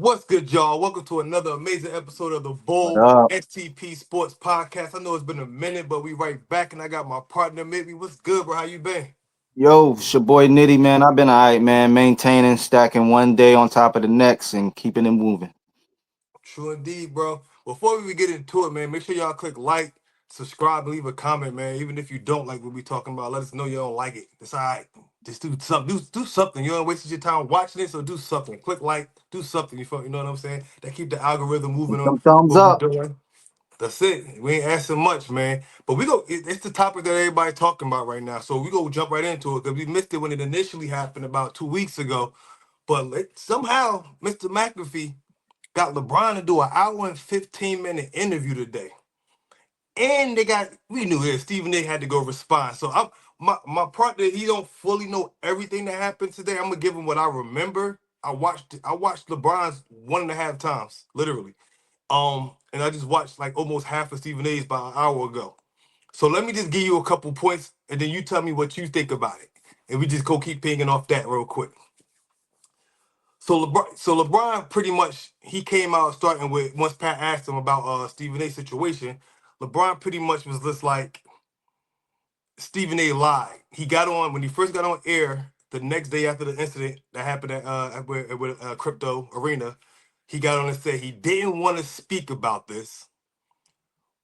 What's good, y'all? Welcome to another amazing episode of the What Bold up? STP Sports Podcast. I know it's been a minute, but we right back, and I got my partner, Maybe. What's good, bro? How you been? Yo, it's your boy Nitty, man. I've been all right, man. Maintaining, stacking one day on top of the next and keeping it moving. True indeed, bro. Before we get into it, man, make sure y'all click like, subscribe, and leave a comment, man. Even if you don't like what we talking about, let us know you don't like it. It's all right. Just do something. Do something. You don't waste your time watching it, so do something. Click like, do something. You know what I'm saying? That keep the algorithm moving on Some thumbs what we up. doing. That's it. We ain't asking much, man. But it's the topic that everybody's talking about right now. So we go jump right into it because we missed it when it initially happened about 2 weeks ago. But somehow Mr. McAfee got LeBron to do an hour and 15-minute interview today. And we knew it. Stephen A had to go respond. So my partner, he don't fully know everything that happened today. I'm gonna give him what I remember. I watched LeBron's 1.5 times, literally. And I just watched like almost half of Stephen A's about an hour ago. So let me just give you a couple points, and then you tell me what you think about it, and we just go keep pinging off that real quick. So LeBron pretty much he came out starting with once Pat asked him about Stephen A's situation. LeBron pretty much was just like Stephen A lied. He got on when he first got on air the next day after the incident that happened at Crypto Arena. He got on and said he didn't want to speak about this,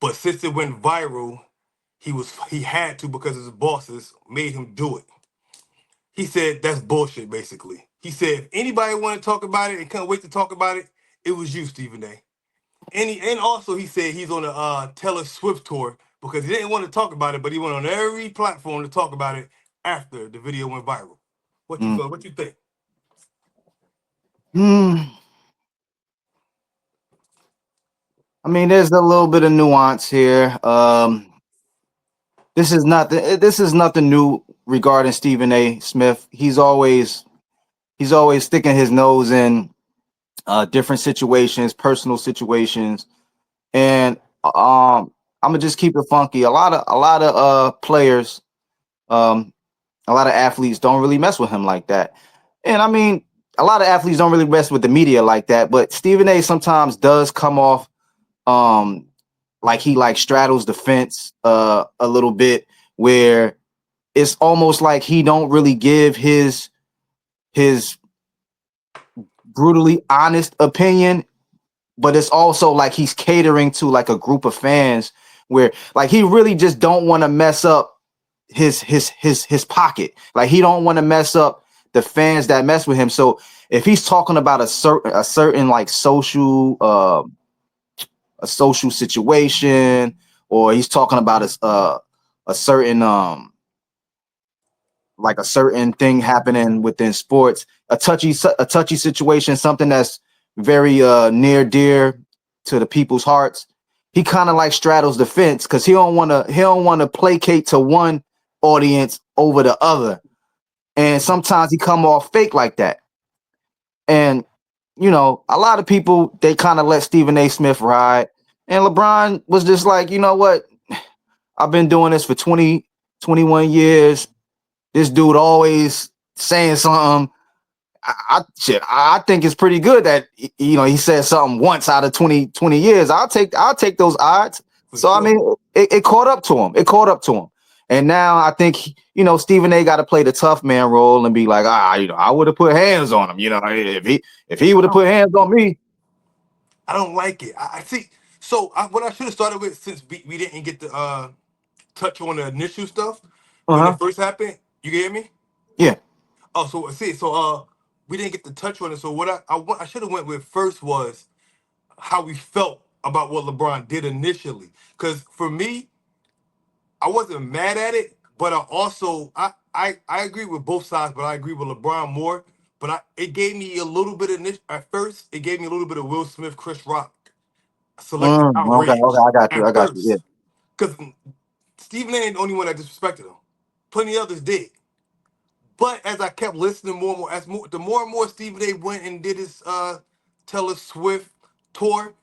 but since it went viral, he had to because his bosses made him do it. He said that's bullshit, basically. He said if anybody wanted to talk about it and couldn't wait to talk about it, it was you, Stephen A. And also he said he's on a Taylor Swift tour because he didn't want to talk about it, but he went on every platform to talk about it after the video went viral. What you Mm. feel? What you think? Hmm. I mean, there's a little bit of nuance here. This is nothing new regarding Stephen A. Smith. He's always sticking his nose in different situations, personal situations, and I'm gonna just keep it funky. A lot of players, um, a lot of athletes don't really mess with him like that. And I mean, a lot of athletes don't really mess with the media like that. But Stephen A. sometimes does come off um like he like straddles the fence a little bit, where it's almost like he don't really give his brutally honest opinion, but it's also like he's catering to like a group of fans where like he really just don't want to mess up his pocket. Like he don't want to mess up the fans that mess with him. So if he's talking about a certain like social situation, or he's talking about a certain like a certain thing happening within sports, a touchy situation, something that's very near dear to the people's hearts. He kind of like straddles the fence because he don't want to placate to one audience over the other, and sometimes he come off fake like that. And a lot of people, they kind of let Stephen A. Smith ride, and LeBron was just like, you know what, I've been doing this for 20, 21 years. This dude always saying something. I think it's pretty good that he said something once out of 20 years. I'll take those odds. For So I sure. mean, it caught up to him. It caught up to him. And now I think Stephen A. got to play the tough man role and be like, I would have put hands on him. If he would I have put don't, hands on me. I don't like it. I see. So what I should have started with, since we didn't get to touch on the initial stuff Uh when it huh. first happened. You can hear me? Yeah. Oh, so see, so we didn't get to touch on it. So what I should have went with first was how we felt about what LeBron did initially. Because for me, I wasn't mad at it, but I also I agree with both sides, but I agree with LeBron more. But it gave me a little bit of at first. It gave me a little bit of Will Smith, Chris Rock selective Okay. Okay. outrage I got you. I at got you. Yeah. first, because Stephen A. ain't the only one that disrespected him. Plenty others did. But as I kept listening more and more, the more and more Stephen A. went and did his Taylor Swift tour,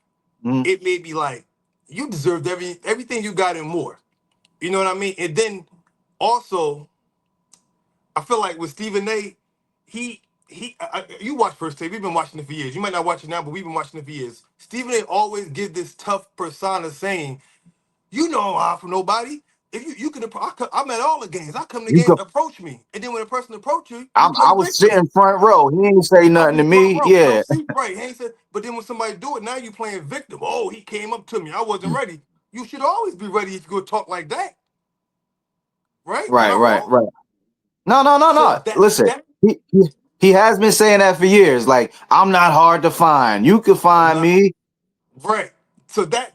Mm, it made me like, you deserved everything you got and more. You know what I mean? And then also, I feel like with Stephen A., he You watch First Take. We've been watching it for years. You might not watch it now, but we've been watching it for years. Stephen A. always gives this tough persona, saying, "You know I'm hard for nobody. If you can, I'm at all the games. I come to You games, could. approach me, and then when a person approach you, you I play was victim. sitting front row. He didn't say I was nothing in to the front me. row, Yeah. front seat, right? He ain't said, but then when somebody do it, now you playing victim. Oh, he came up to me. I wasn't ready. You should always be ready if you go talk like that, right? Am Right. I Right. wrong? Right. No. No. No. So No. Listen. that He, he he has been saying that for years. Like, I'm not hard to find. You could I'm find not me. right. So that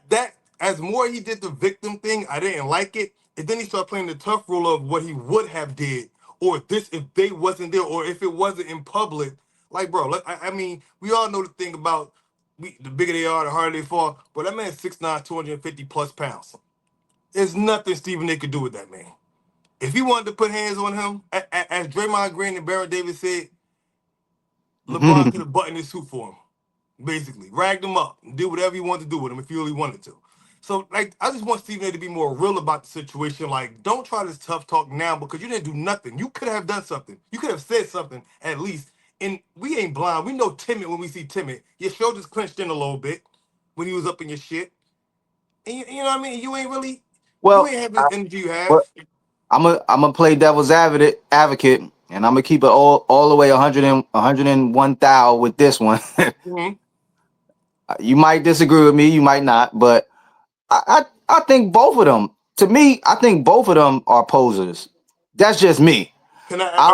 as more he did the victim thing, I didn't like it. And then he started playing the tough role of what he would have did, or this if they wasn't there, or if it wasn't in public. Like, bro, I mean, we all know the thing about the bigger they are, the harder they fall. But that man's 6'9", 250 plus pounds. There's nothing Stephen A could do with that man. If he wanted to put hands on him, as Draymond Green and Baron Davis said, LeBron could have buttoned his suit for him. Basically, ragged him up and did whatever he wanted to do with him if he really wanted to. So, like, I just want Stephen A to be more real about the situation. Like, don't try this tough talk now because you didn't do nothing. You could have done something. You could have said something at least. And we ain't blind. We know timid when we see timid. Your shoulders clenched in a little bit when he was up in your shit. And you know what I mean? You Well, ain't have this energy you but have. I'm gonna play devil's advocate, and I'm gonna keep it all the way 100 and 101 thou with this one. Mhm. You might disagree with me, you might not, but I think both of them. To me, I think both of them are posers. That's just me. Can I? I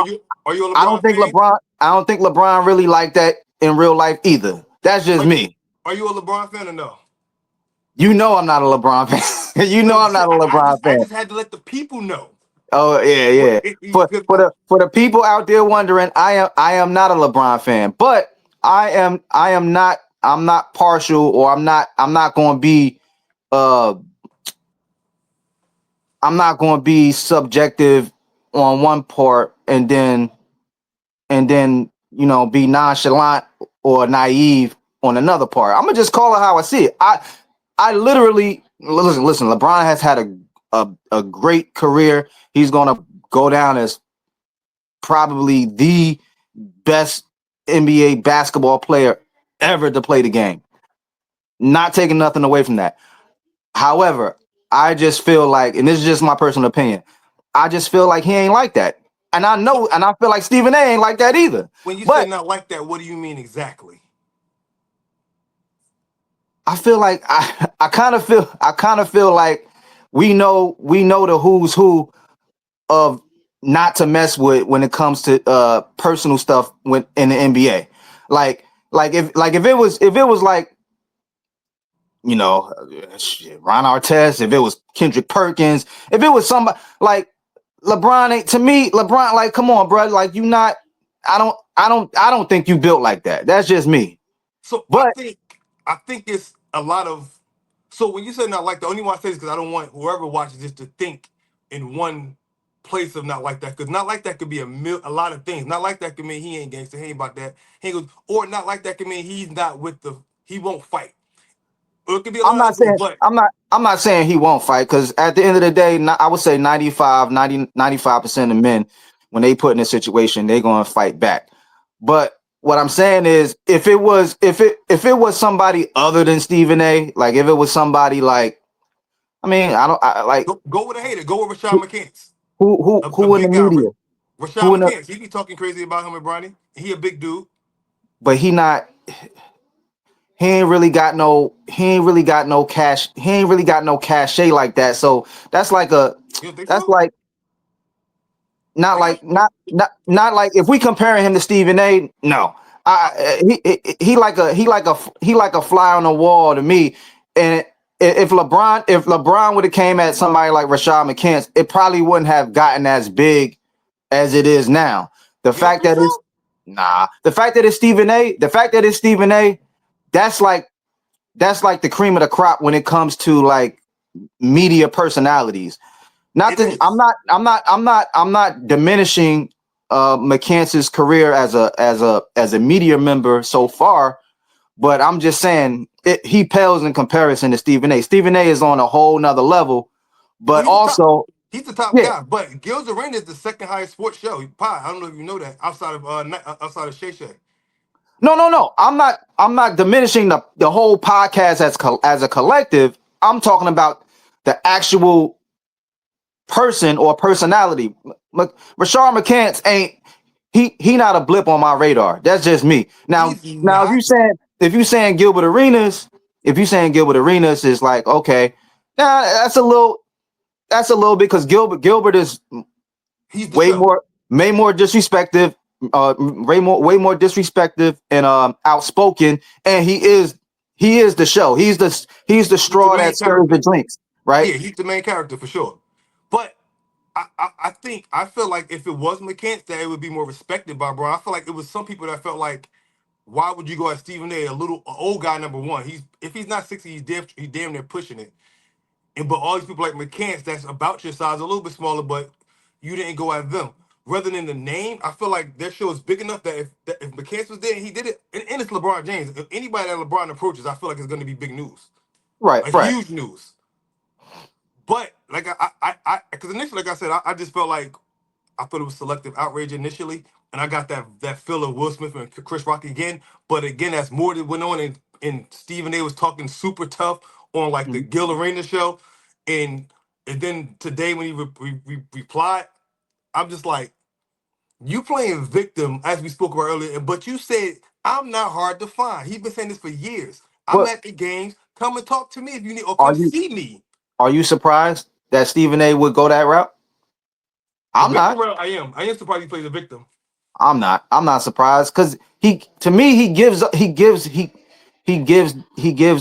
Are you a I don't LeBron think fan? LeBron. I don't think LeBron really like that in real life either. That's Are just you, me. are you a LeBron fan or no? You know I'm not a LeBron fan. You know But I'm see, not a LeBron I fan. just had to let the people know. Oh yeah, What, yeah. For the people out there wondering, I am not a LeBron fan, but I'm not partial, or I'm not going to be uh I'm not going to be subjective on one part, and then be nonchalant or naive on another part. I'm gonna just call it how I see it. I literally listen. LeBron has had a great career. He's gonna go down as probably the best NBA basketball player ever to play the game. Not taking nothing away from that. However, I just feel like, and this is just my personal opinion, I just feel like he ain't like that. And I so know, and I feel like Stephen A ain't like that either. when you say But not like that, what do you mean exactly? I feel like I kind of feel like we know the who's who of not to mess with when it comes to personal stuff when in the NBA. Like if it was like, shit, Ron Artest, if it was Kendrick Perkins, if it was somebody like LeBron, ain't to me, LeBron, like, come on, bro. Like, you not, I don't think you built like that. That's just me. So But I think it's a lot of. So when you say not like, the only one I say is because I don't want whoever watches this to think in one place of not like that. Because not like that could be a lot of things. Not like that could mean he ain't gangster. He ain't about that. He ain't goes, or not like that could mean he's not with the. He won't fight. Or it could be a I'm lot of not other things. saying But I'm not saying he won't fight, because at the end of the day, I would say 95% of men, when they put in a situation, they're going to fight back. But what I'm saying is, if it was somebody other than Stephen A, like if it was somebody like, I mean, I like, go with a hater. Go with Rashad who McCants, who who a who in the big guy. media, Rashad who in the McCants. He be talking crazy about him and Bronny. He a big dude. but he ain't really got no cachet like that. So that's like You don't think that's so? like not Like like not like, if we comparing him to Stephen A. No, I, he like a fly on the wall to me. And if LeBron would have came at somebody like Rashad McCants, it probably wouldn't have gotten as big as it is now. The you don't fact think that so? it's nah, the fact that it's Stephen A. That's like the cream of the crop when it comes to like media personalities. Not It that I'm is. not I'm not I'm not I'm not diminishing McCance's career as a media member so far, but I'm just saying he pales in comparison to Stephen A. Stephen A is on a whole nother level, Oh, but he's the top. also He's the top Yeah. guy, but Gil's Arena is the second highest sports show. Pie, I don't know if you know that. Outside of Shay Shay. No. I'm not diminishing the whole podcast as a collective. I'm talking about the actual person or personality. Rashard McCants ain't he not a blip on my radar. That's just me. Now He's now not. if you saying Gilbert Arenas, if you saying Gilbert Arenas is like okay, now that's a little bit because Gilbert is He's the way show. more disrespectful, way more disrespectful and outspoken, and he is the show. He's the He's the straw main that stirs character. the drinks, right? Yeah, he's the main character for sure. But I feel like if it was McCants, that it would be more respected by Braun. I feel like it was some people that felt like, why would you go at Stephen A, a old guy number one? He's if he's not 60, he's damn near pushing it. And but all these people like McCants that's about your size, a little bit smaller, but you didn't go at them. Rather than the name, I feel like their show is big enough that if McCants was there and he did it, and it's LeBron James. If anybody that LeBron approaches, I feel like it's going to be big news, Right, a right. huge news. But like because initially, like I said, I just felt like I thought it was selective outrage initially, and I got that feel of Will Smith and Chris Rock again. But again, that's more that went on, and Stephen A was talking super tough on like the Mhm. Gil Arena show, and then today when he replied, I'm just like, you playing victim as we spoke about earlier, but you said I'm not hard to find. He's been saying this for years. I'm But at the games. Come and talk to me if you need, or are come you see me. are you surprised that Stephen A would go that route? The I'm victim, not. well, I am. I am surprised he plays the victim. I'm not surprised because to me he gives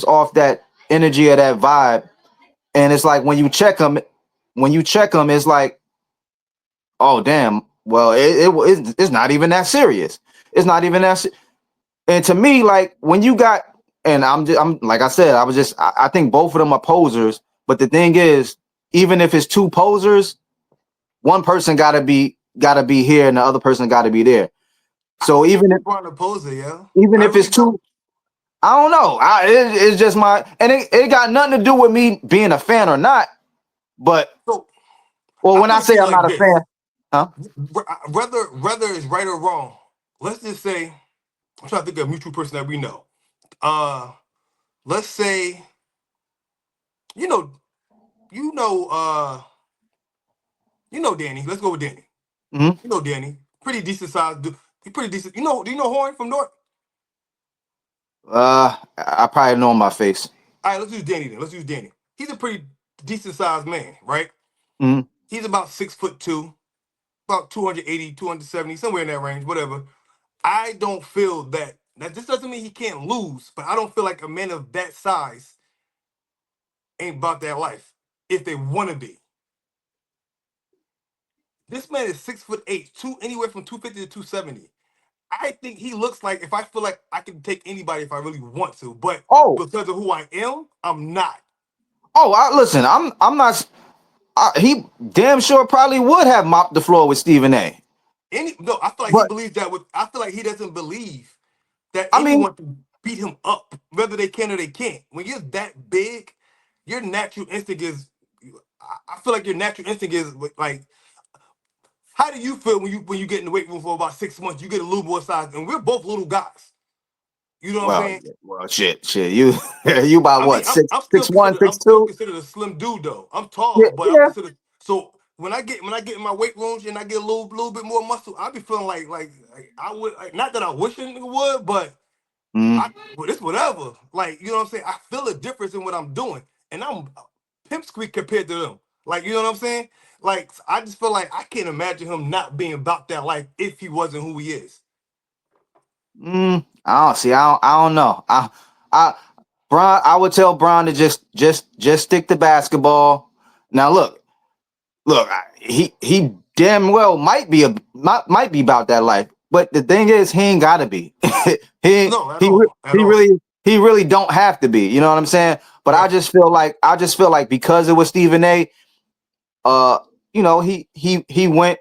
off that energy of that vibe, and it's like when you check him, it's like, oh damn, well it's not even that serious. It's not even that. And to me, like when you got, and I'm like I said, I think both of them are posers. But the thing is, even if it's two posers, one person gotta be here, and the other person gotta be there. I So don't think even if LeBron opposed it, yeah. even I if really it's don't. two, I don't know. It's just and it got nothing to do with me being a fan or not. But So well, I when put I it to say you I'm like not a this: fan, huh? whether it's right or wrong, let's just say I'm trying to think of a mutual person that we know. Uh, let's say you know, you know, Danny. Let's go with Danny. Hmm. You know Danny, pretty decent size. He pretty decent. Do you know Horn from North? I probably know my face. All right, let's use Danny then. Let's use Danny. He's a pretty decent sized man, right? Hmm. He's about 6'2", about 280, 270, somewhere in that range, whatever. I don't feel that. Now, this doesn't mean he can't lose, but I don't feel like a man of that size ain't about that life if they want to be. This man is 6'8", anywhere from 250 to 270. I think he looks like if I feel like I can take anybody if I really want to, but Oh, because of who I am, I'm not. listen, I'm not. He damn sure probably would have mopped the floor with Stephen A. No, I feel like he But believes that with. I feel like he doesn't believe that I mean, anyone can beat him up, whether they can or they can't. When you're that big, your natural instinct is. I feel like your natural instinct is like, how do you feel when you get in the weight room for about 6 months? You get a little more size, and we're both little guys. You know what I'm well, saying? shit. You you about I mean, what, I'm six I'm still six one, considered six I'm still two? considered a slim dude though. I'm tall, Yeah, but I'm yeah. considered so when I get in my weight rooms and I get a little bit more muscle, I be feeling like I would not that I wish a nigga would, but Mm. it's whatever. Like, you know what I'm saying? I feel a difference in what I'm doing. And I'm pimp squeak compared to them. Like, you know what I'm saying? Like, I just feel like I can't imagine him not being about that life if he wasn't who he is. I don't see. I don't know. I Bron. I would tell Bron to just stick to basketball. Now look. He damn well might be about that life. But the thing is, he ain't gotta be. he No, at he all. At he all. really don't have to be. You know what I'm saying? But Right. I just feel like because it was Stephen A. Uh, he went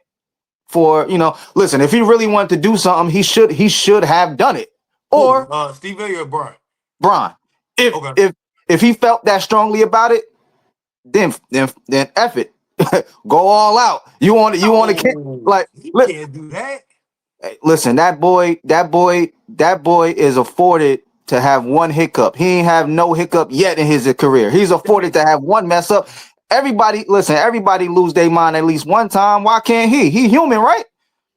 for, listen, if he really wanted to do something, he should have done it. Who? Or Steve A or Brian? Bron, if Okay. if if he felt that strongly about it, then F it. Go all out. You want to No, like he li- can't do that. listen. That boy is afforded to have one hiccup. He ain't have no hiccup yet in his career. He's That afforded ain't to have one mess up. Everybody, listen. Everybody lose their mind at least one time. Why can't he? He human, right?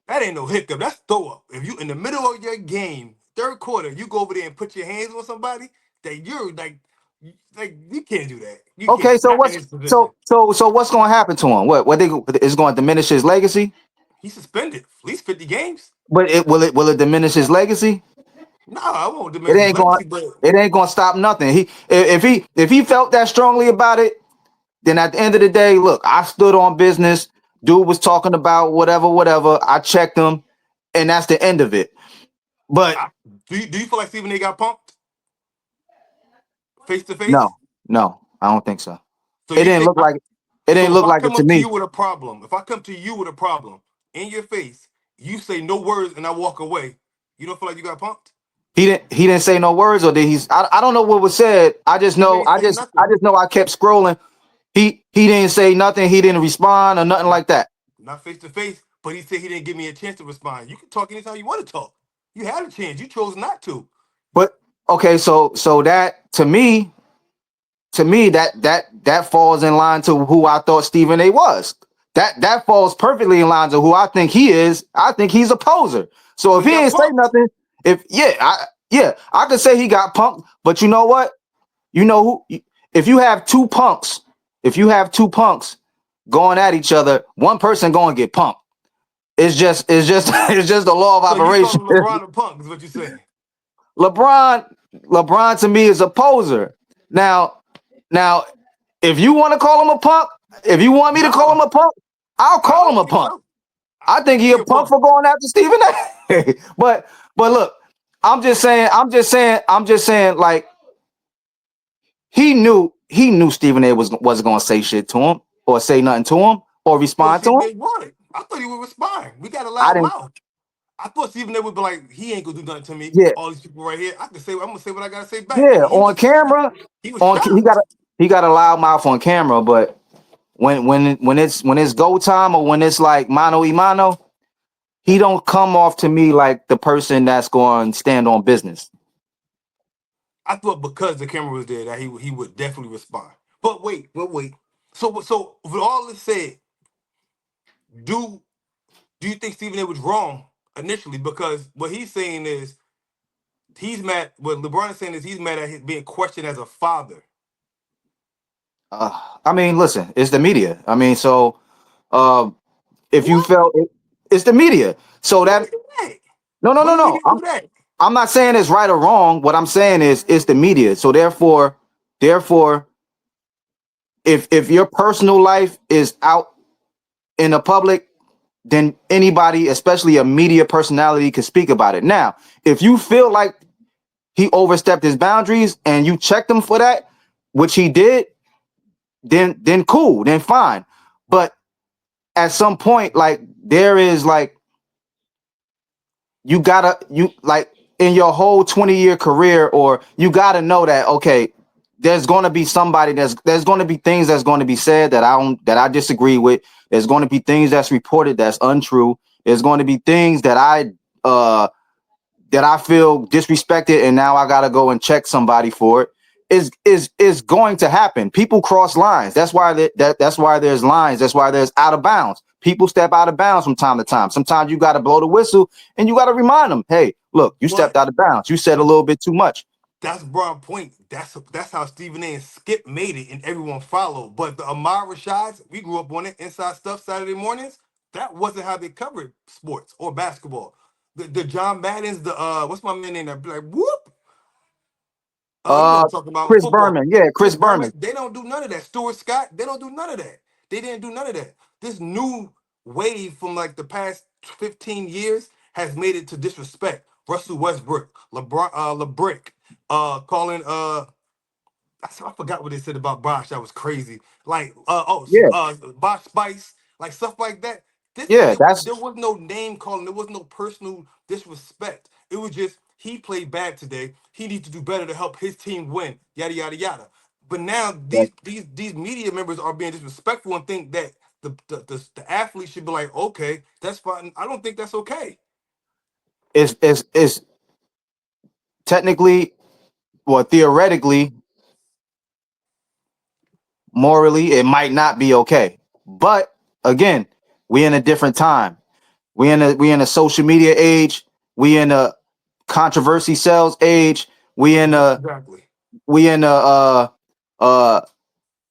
that ain't no hiccup. That's throw up. If you in the middle of your game, third quarter, you go over there and put your hands on somebody, that you're like you can't do that. You Okay, can't. so Not in what's his position. what's going to happen to him? What they is going to diminish his legacy? He's suspended at least 50 games. But it diminish his legacy? Nah, I won't It diminish his ain't going legacy, but it ain't going to stop nothing. If he felt that strongly about it, then at the end of the day, look, I stood on business. Dude was talking about whatever. I checked him, and that's the end of it. But I, do you feel like Stephen A got punked face to no, face? no, I don't think so. So It you didn't think look like it. It didn't so if look I like it come to up to me. you with a problem, if I come to you with a problem in your face, you say no words and I walk away, you don't feel like you got punked? He didn't say no words, or did he? I don't know what was said. I just Stephen know A say I nothing. just know I kept scrolling. He didn't say nothing. He didn't respond or nothing Not like that. not face to face, but he said he didn't give me a chance to respond. You can talk anytime you want to talk. You had a chance. You chose not to. But okay, so that to me that falls in line to who I thought Stephen A was. That falls perfectly in line to who I think he is. I think he's a poser. So So if he he got ain't say punked. nothing, if I could say he got punked. But you know what? You know who? If you have two punks, if you have two punks going at each other, one person going to get punked. It's just it's just the law of So you operation. calling LeBron a punk is what you're saying. LeBron, LeBron to me is a poser. Now, now, if you want to call him a punk, if you want me to call him No, a punk, I'll I call him don't a think punk. so. I I don't think think he he a a punk punk. for going after Stephen A. but look, I'm just saying, like he knew Stephen A wasn't gonna say shit to him or say nothing to him or I thought respond to Stephen him. A wanted. I thought he would respond. We got a I loud didn't. mouth. I thought Stephen A would be like, he ain't gonna do nothing to me. Yeah, All these people right here, I can say I'm gonna say what I gotta say back. yeah. And On camera, he was he got shocked. a loud mouth on camera, but when it's go time or when it's like mano y mano, he don't come off to me like the person that's going to stand on business. I thought because the camera was there that he would definitely respond. But wait. So with all this said, do do you think Stephen A was wrong initially? Because what he's saying is he's mad. What LeBron is saying is he's mad at his being questioned as a father. I mean, listen, it's the media. I mean, so uh, if you What? felt it's the media. So When that did he do that? no, no, When no, did the no. media do that? I'm not saying it's right or wrong. What I'm saying is it's the media. So therefore, if your personal life is out in the public, then anybody, especially a media personality, can speak about it. Now, if you feel like he overstepped his boundaries and you checked him for that, which he did, then cool, then fine. But at some point, like there is like you like in your whole 20-year career, or you gotta know that okay, there's gonna be somebody there's gonna be things that's gonna be said that I disagree with. There's gonna be things that's reported that's untrue. There's going to be things uh that I feel disrespected, and now I gotta go and check somebody for it. Is going to happen. People cross lines. That's why there's lines. That's why there's out of bounds. People step out of bounds from time to time. Sometimes you got to blow the whistle and you got to remind them, hey, look, you stepped But out of bounds. You said a but little bit too much. that's broad point. That's how Stephen A. and Skip made it, and everyone followed. But the Amar Rashads, we grew up on it. Inside Stuff Saturday mornings. That wasn't how they covered sports or basketball. The John Maddens, the what's my man name? That be like whoop. You know Uh, what I'm talking about Chris football. Berman, yeah, Chris Chris Berman, Berman. they don't do none of that. Stuart Scott, they don't do none of that. They didn't do none of that. This new wave from like the past 15 years has made it to disrespect. Russell Westbrook, LeBron, LeBrick, calling I forgot what they said about Bosch. That was crazy. Like Yeah, Bosch Spice, like stuff like that. yeah, There was no name calling. There was no personal disrespect. It was just he played bad today. He needs to do better to help his team win. Yada yada yada. But now that, these media members are being disrespectful and think that The athlete should be like, okay, that's fine. I don't think that's okay. Is technically, well, theoretically, morally, it might not be okay. But again, we in a different time. We in a social media age. We in a controversy sells age. We in a Exactly. we in a uh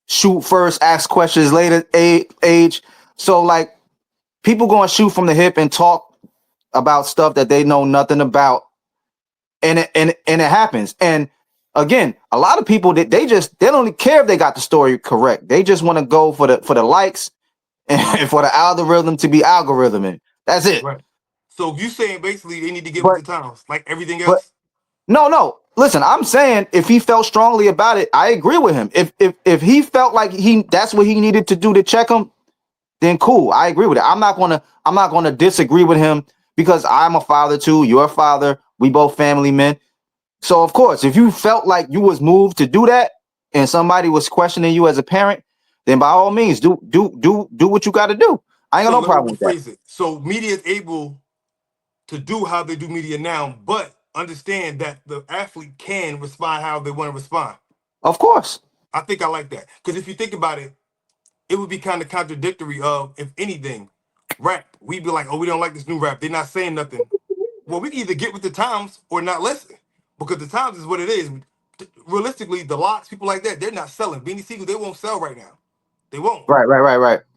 shoot first, ask questions later age. So like people going to shoot from the hip and talk about stuff that they know nothing about, and it happens. And again, a lot of people that they don't care if they got the story correct. They just want to go for the likes and for the algorithm to be algorithming. That's it. Right. So you saying basically they need to get with But the times, like everything but else? no. Listen, I'm saying if he felt strongly about it, I agree with him. If he felt like he that's what he needed to do to check him, then cool. I agree with it. I'm not gonna disagree with him because I'm a father too. You're a father. We both family men. So of course, if you felt like you was moved to do that and somebody was questioning you as a parent, then by all means do what you got to do. I ain't got So no let me problem with that. rephrase it. So media is able to do how they do media now, but understand that the athlete can respond how they want to respond. Of course. I think I like that because if you think about it, it would be kind of contradictory of if anything, rap. We'd be like, oh, we don't like this new rap. They're not saying nothing. Well, we can either get with the times or not listen because the times is what it is. Realistically, the locks, people like that, they're not selling. Beanie Siegel, they won't sell right now. They won't. Right.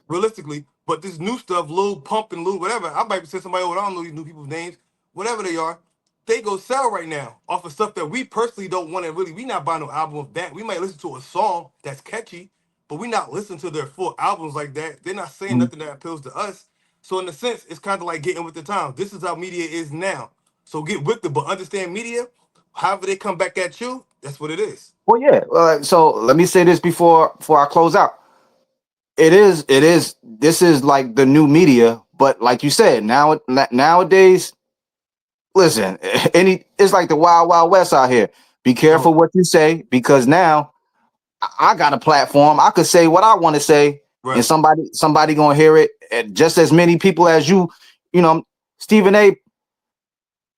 Realistically. But this new stuff, Lil Pump and Lil whatever, I might be saying somebody, oh, I don't know these new people's names, whatever they are, they go sell right now off of stuff that we personally don't want to really. We not buying no album of that. We might listen to a song that's catchy, but we not listening to their full albums like that. They're not saying Mhm. nothing that appeals to us. So in a sense, it's kind of like getting with the times. This is how media is now. So get with it, but understand media. However they come back at you, that's what it is. Well, yeah. So let me say this before I close out. It is. This is like the new media, but like you said, nowadays, listen, it's like the wild wild west out here. Be careful So what you say because now I got a platform. I could say what I want to say, and right, somebody gonna hear it. And just as many people as you, Stephen A.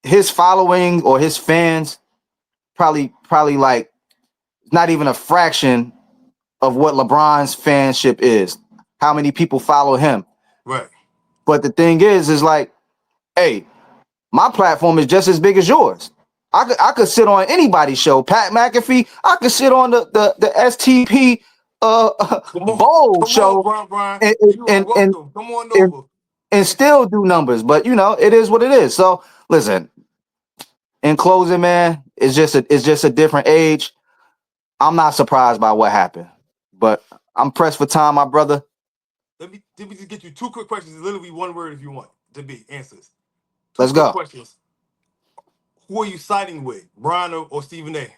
His following or his fans probably like not even a fraction of what LeBron's fanship is. How many people follow him? right. But the thing is like, hey, my platform is just as big as yours. I could sit on anybody's show. Pat McAfee. I could sit on the STP Come on, bowl come on, show Brian. and You are and and welcome. Come on and, over. and still do numbers. But it is what it is. So listen, in closing, man, it's just a different age. I'm not surprised by what happened, but I'm pressed for time, my brother. Let me just get you two quick questions. It's literally one word if you want to be answers. Two Let's quick go. questions. Who are you siding with, Brian or Stephen A?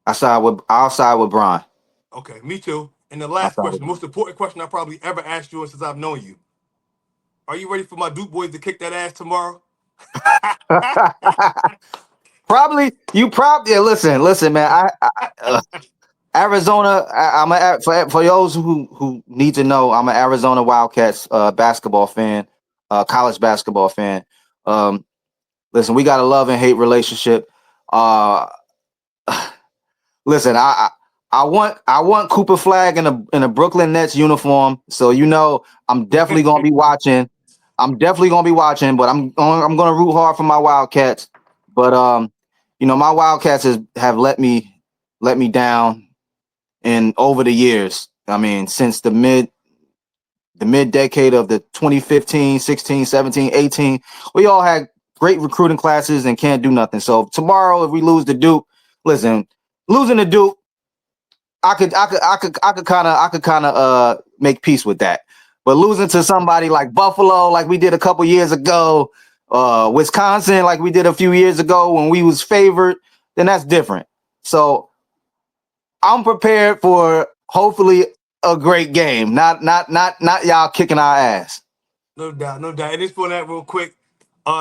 I'll side with Brian. Okay, me too. And the I'll last side with question, the most important question I probably ever asked you since I've known you. Are you ready for my Duke boys to kick that ass tomorrow? Brian. Probably yeah, listen, man. Arizona. I'm for those who need to know. I'm an Arizona Wildcats basketball fan, college basketball fan. Um, listen, we got a love and hate relationship. Uh, listen, I want Cooper Flag in a Brooklyn Nets uniform. So I'm definitely gonna be watching. But I'm gonna root hard for my Wildcats. But my Wildcats have let me down in over the years. I mean, since the mid decade of the 2015, 16, 17, 18, we all had great recruiting classes and can't do nothing. So tomorrow, if we lose to Duke, listen, losing to Duke, I could kind of make peace with that. But losing to somebody like Buffalo, like we did a couple years ago, Wisconsin, like we did a few years ago when we was favored, then that's different. So I'm prepared for hopefully a great game. Not y'all kicking our ass. No doubt, no doubt. And just for that real quick,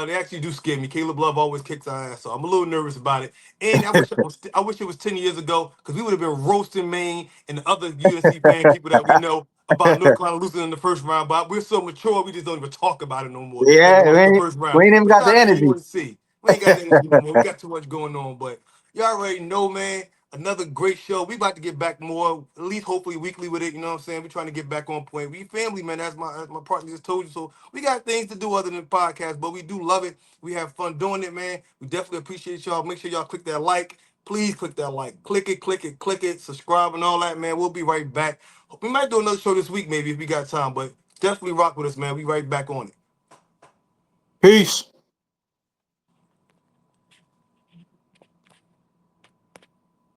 They actually do scare me. Caleb Love always kicks our ass, so I'm a little nervous about it. And I wish it was 10 years ago because we would have been roasting Maine and the other UNC fan people that we know about North Carolina losing in the first round. But we're so mature, we just don't even talk about it no more. Like Yeah, we lost the first round. we ain't even But got shout the out to energy. UNC. We ain't got the energy no more. We got too much going on. But y'all already know, man. Another great show. We about to get back more, at least hopefully weekly with it. You know what I'm saying? We trying to get back on point. We family, man. As my partner just told you. So we got things to do other than podcast, but we do love it. We have fun doing it, man. We definitely appreciate y'all. Make sure y'all click that like. Please click that like. Click it, click it, click it. Subscribe and all that, man. We'll be right back. We might do another show this week, maybe if we got time, but definitely rock with us, man. We right back on it. Peace.